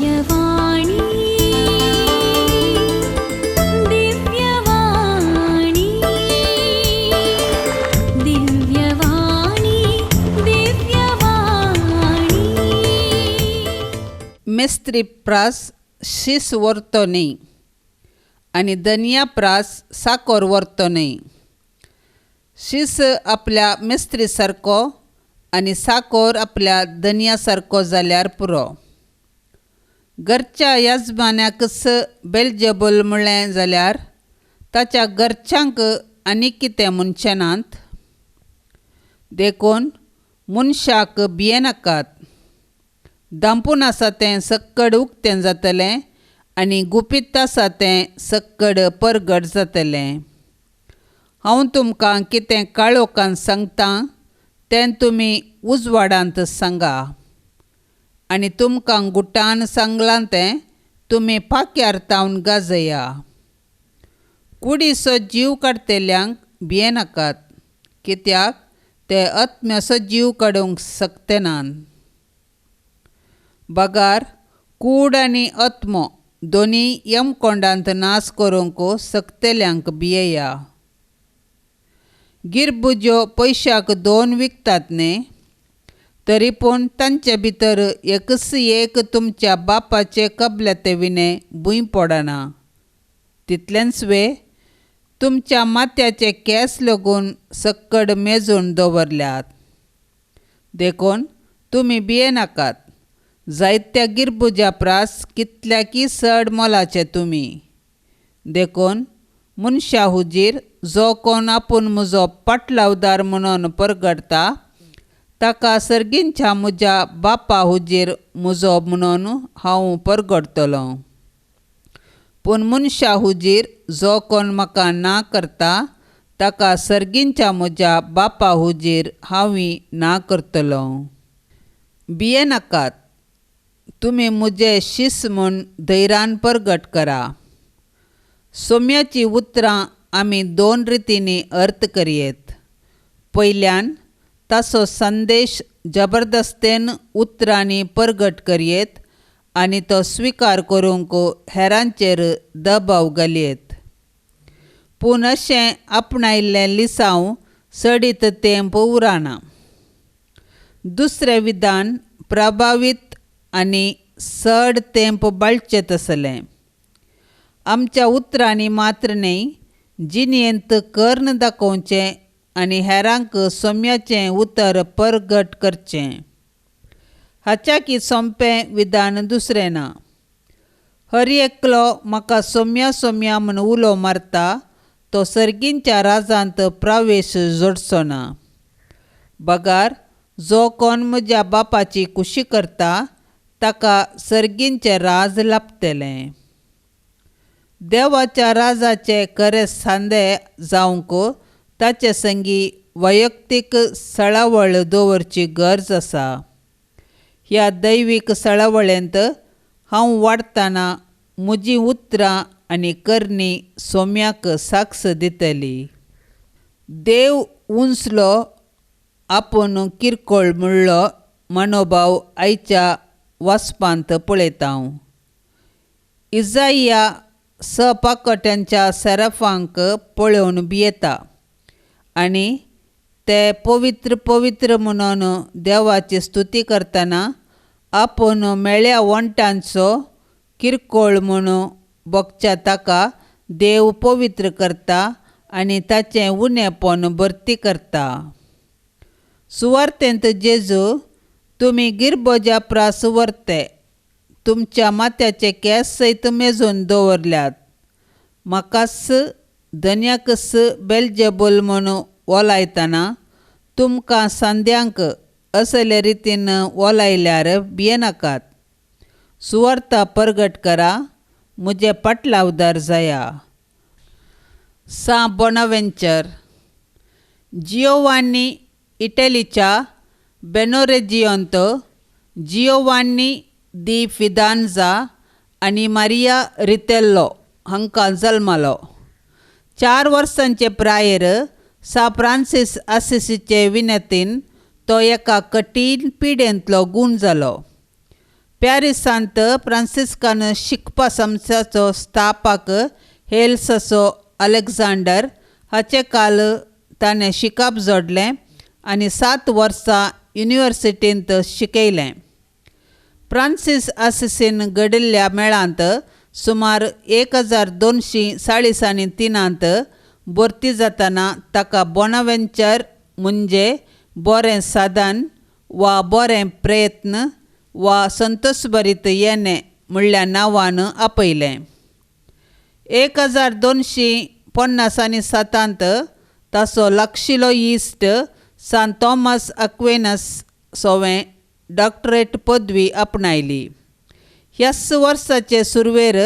दिव्यवाणी दिव्यवाणी दिव्यवाणी दिव्यवाणी. मेस्त्री प्रास शीस व्हरतो न्ही आनी धनिया प्रास साकर व्हरतो न्ही. शीस आपल्या मेस्त्री सारको आनी साकर आपल्या धनिया सारको जाल्यार पुरो. घरच्या यजमान्याकच बेलजेबूल म्हणलें जाल्यार ताच्या घरच्यांक आनी कितें म्हणचेनात. देखून मनशाक भियेनाकात. दांपून आसा तें सक्कड उक्तें जातलें आनी गुपीत आसा तें सक्कड परगट जातलें. हांव तुमकां कितें काळोखांत सांगतां तें तुमी उजवाडांत सांगा, आनी तुमकां गुटान सांगलां तें तुमी पाक्यार तावन गाजया. कुडीचो जीव काडटेल्यांक भियेनाकात, कित्याक ते आत्म्याचो जीव काडूंक शकतेनात. बगार कूड आनी आत्मो दोनी यमकोंडांत नाश करूंक शकतेल्यांक भियेया. गिरबुज्यो पयशाक 2 विकतात न्ही, तरी पूण तांचे भितर एकच एक तुमच्या बापाचे कबलाते विने भूंय पडना. तितलेंच वे तुमच्या माथ्याचे केंस लागून सक्कड मेजून दवरल्यात. देखून तुमी भियेनाकात. जायत्या गिरबुज्या प्रास कितल्याकी चड मोलाचे तुमी. देखून मनशा हुजीर जो कोण आपूण म्हजो पाटलावदार म्हणून परगडटा ताका सर्गींच्या म्हज्या बापा हुजीर म्हजो म्हणून हांव परगडटलों. पूण मनशा हुजीर जो कोण म्हाका ना करता ताका सर्गींच्या म्हज्या बापा हुजीर हांवूय ना करतलों. भियेनाकात. तुमी म्हजें शीस म्हूण धैर्यान परगट करा. सोम्याची उतरां आमी 2 रितींनी अर्थ करयेत. पयल्यान ताचो संदेश जबरदस्तेन उतरांनी परगट करयेत आनी तो स्विकार करूंक हेरांचेर दबाव घालयेत. पूण अशें आपणायिल्लें लिसांव सडीत तेंप उरना. दुसरें विधान प्रभावीत आनी चड तेंप बाळचें तसलें. आमच्या उतरांनी मात्र न्ही, जिणेंत कर्ण दाखोवचें आनी हेरांक सोम्याचें उतर परगट करचें. हाच्याकी सोंपें विधान दुसरें ना. हर एकलो म्हाका सोम्या सोम्या म्हूण उलो मारता तो सर्गींच्या राजांत प्रवेश जोडचो ना. बगार जो कोण म्हज्या बापाची कुशी करता ताका सर्गींचें राज लाभतलें. देवाच्या राजाचे खरे सांदे जावंक ताचे संगी वैयक्तीक सळावळ दवरची गरज आसा. ह्या दैवीक सळावळेंत हांव वाडटना म्हजीं उतरां आनी करणी सोम्याक साक्ष दितली. देव उंचलो आपूण किरकोळ म्हणलो मनोभाव आयच्या वाचपांत पळयता हांव. इजाइया सपाकट्यांच्या सेराफांक पळोवन भियेता आनी ते पवित्र पवित्र म्हणून देवाची स्तुती करतना आपूण मेळ्या वंटांचो किरकोळ म्हूण भोगच्या ताका देव पवित्र करता आनी ताचें उणेपण भरती करता. सुवार्थेंत जेजू तुमी गिरबोज्या प्रास व्हरते. तुमच्या माथ्याचे केंस सयत मेजून दवरल्यात. म्हाकाच धन्याकच बेलजेबूल म्हूण ओलायतना तुमकां सांद्यांक असले रितीन ओलायल्यार भियेनाकात. सुवार्ता परगट करा. म्हजे पाटलावदार जाया. बोनावेंचर. जियोवानी इटलीच्या बेनोरेजियोंत जियोवानी दी फिदांझा आनी मारिया रितेल्लो हांकां जल्मलो. 4 वर्सांचे प्रायेर सा फ्रांसीस आसिसीचे विनंतीन तो एका कठीण पिडेंतलो गूण जालो. पॅरिसांत फ्रांसिस्कान शिकपा संस्थाचो स्थापक हेल्सचो अलेक्झांडर हाचे काल ताणें शिकप जोडलें आनी 7 वर्सां युनिवर्सिटींत शिकयलें. फ्रांसीस आसिसीन घडिल्ल्या मेळांत सुमार 1243 भरती जातना ताका बोनावेंचर म्हणजे बरें साधन वा बरें प्रयत्न वा संतोषभरीत येणे म्हणल्या नांवान आपयलें. 1257 ताचो लागशिल्लो इश्ट सान थॉमस अक्विनस सोवें डॉक्टरेट पदवी आपणायली. ह्याच वर्साचे सुरवेर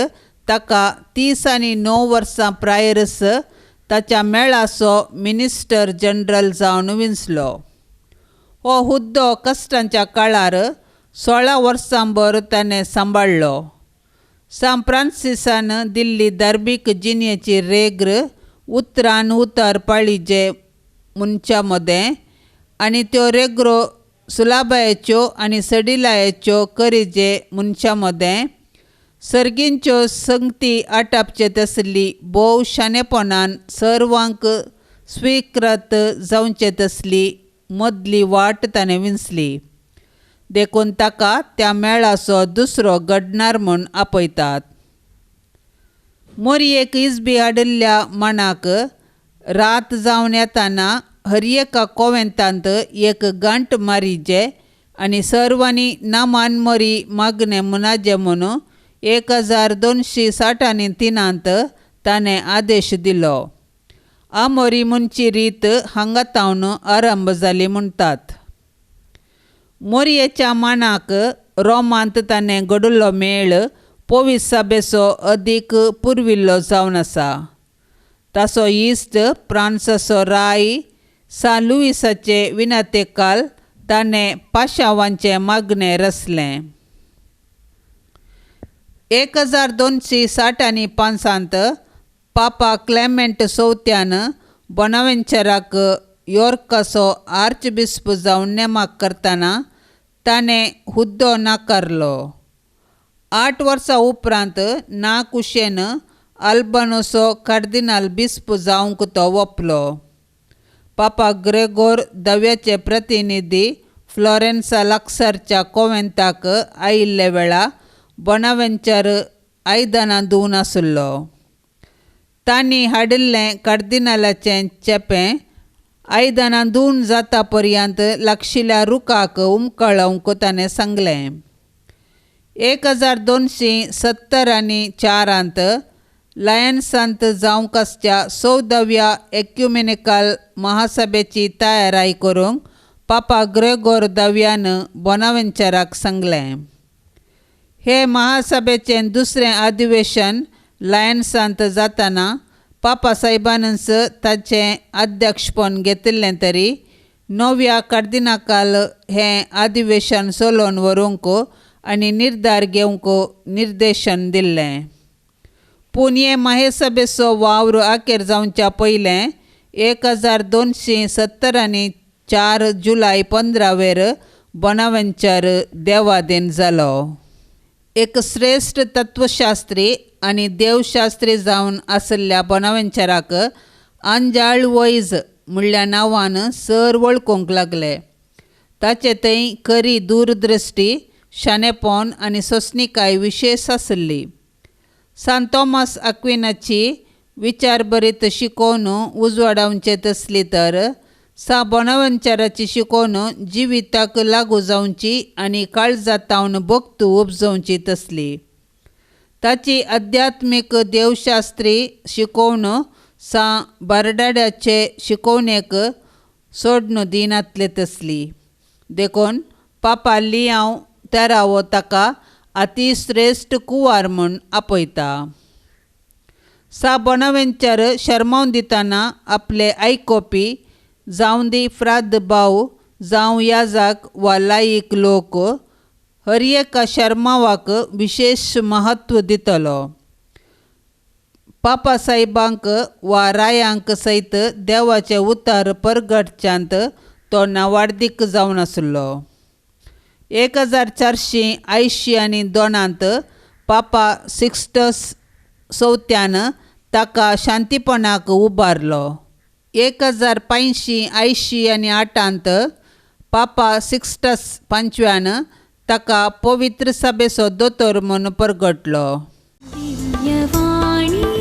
ताका 39 वर्सां प्रायरस ताच्या मेळाचो मिनिस्टर जनरल जावन विंचलो. हो हुद्दो कश्टांच्या काळार 16 वर्सांभर ताणें सांबाळ्ळो. सान फ्रांसिसान दिल्ली धार्मीक जिणेची रेग्र उतरान उतर पाळीचे मनशा मदें आनी त्यो रेग्रो सुलाबायेच्यो आनी सडिलायेच्यो करीजे मनशा मदें सर्गींच्यो संगती आटापचे तसली भोव शाणेपणान सर्वांक स्वीकृत जावचे तसली मदली वाट ताणें विंचली. देखून ताका त्या मेळाचो दुसरो घडणार म्हूण आपयतात. मोरयेक इजबी हाडिल्ल्या मांडाक रात जावन येताना हर एका कोवेंतांत एक गांठ मारीजे आनी सर्वांनी नामान मोरी मागणे मुनाजे म्हूण 1263 ताणें आदेश दिलो. आमोरी मुनची रीत हांगातावन आरंभ जाली म्हणटात. मोरयेच्या मांडाक रोमांत ताणें घडुल्लो मेळ पोवीस सभेचो अदीक पुर्विल्लो जावन आसा. ताचो इश्ट फ्रांसचो राय सान लुईसाचे विनतेकाल ताणें पाशांवांचें मागणें रचलें. 1265 पापा क्लेमेंट चवथ्यान बोनावेंचराक यॉर्काचो आर्चबिस्प जावन नेमाक करतना ताणें हुद्दो नाकारलो. 8 वर्सां उपरांत नाकुशेन आल्बानोचो कार्दिनाल बिस्प जावंक तो वपलो. पापा ग्रेगोर 10वेचे प्रतिनिधी फ्लोरेन्सा लागसारच्या कोवेंताक आयिल्ले वेळा बोनावेंचर आयदनां धुवन आसलो. तांणी हाडिल्लें कार्दिनालाचें चेपें आयदनां धुवन जाता पर्यंत लागशिल्ल्या रुखाक उमकळोवंक ताणें सांगलें. 1274 लायन्सांत जावंक आसच्या 14व्या एक्युमेनिकल महासभेची तयाराय करूंक पापा ग्रेगोर 10व्यान बोनावेंचराक सांगलें. हे महासभेचें दुसरें अधिवेशन लायन्सांत जातना पापा सायबानच ताचें अध्यक्षपण घेतिल्लें तरी 9व्या कार्दिनाकाल हें अधिवेशन चलोवन व्हरूंक आनी निर्धार घेवंक निर्देशन दिल्लें. पूण हे महासभेचो वावर आखेर जावच्या पयलें 1270 जुलय 15 बोनावेंचर देवाधीन जालो. एक श्रेश्ठ तत्वशास्त्री आनी देवशास्त्री जावन आसल्या बोनावेंचराक आंजाळ वैज म्हणल्या नांवान सर वळखूंक लागले. ताचे थंय खरी दूरदृश्टी शाणेपण आनी सोंसणीकाय विशेश आसली. सान थॉमस अक्विनाची विचारभरीत शिकवण उजवाडावचे तसली तर सा बोनावेंचराची शिकवण जिविताक लागू जावची आनी काळजातावन भोगतू उपजोवची तसली. ताची आध्यात्मीक देवशास्त्री शिकवण सा बार्डाड्याचे शिकवणेक सोडून दिनातले तसली. देखून पापा लियांव 13 ताका अतिश्रेश्ठ कुंवार म्हूण आपयता. सा बोनावेंचर शर्मावन दितना आपले आयकोपी जावं दी फ्राद भाव जावं याजक वा लायीक लोक हर एका शर्मावाक विशेष महत्व दितलो. पापा सायबांक वा रायांक सयत देवाचे उतर परगटच्यांत तो नावाडीक जावन आसलो. 1482 पापा सिक्स्टस चौथ्यान ताका शांतीपणाक उबारलो. 1588 पापा सिक्स्टस पंचव्यान ताका पवित्र सभेचो दोतोर म्हूण परगटलो. दिव्यवाणी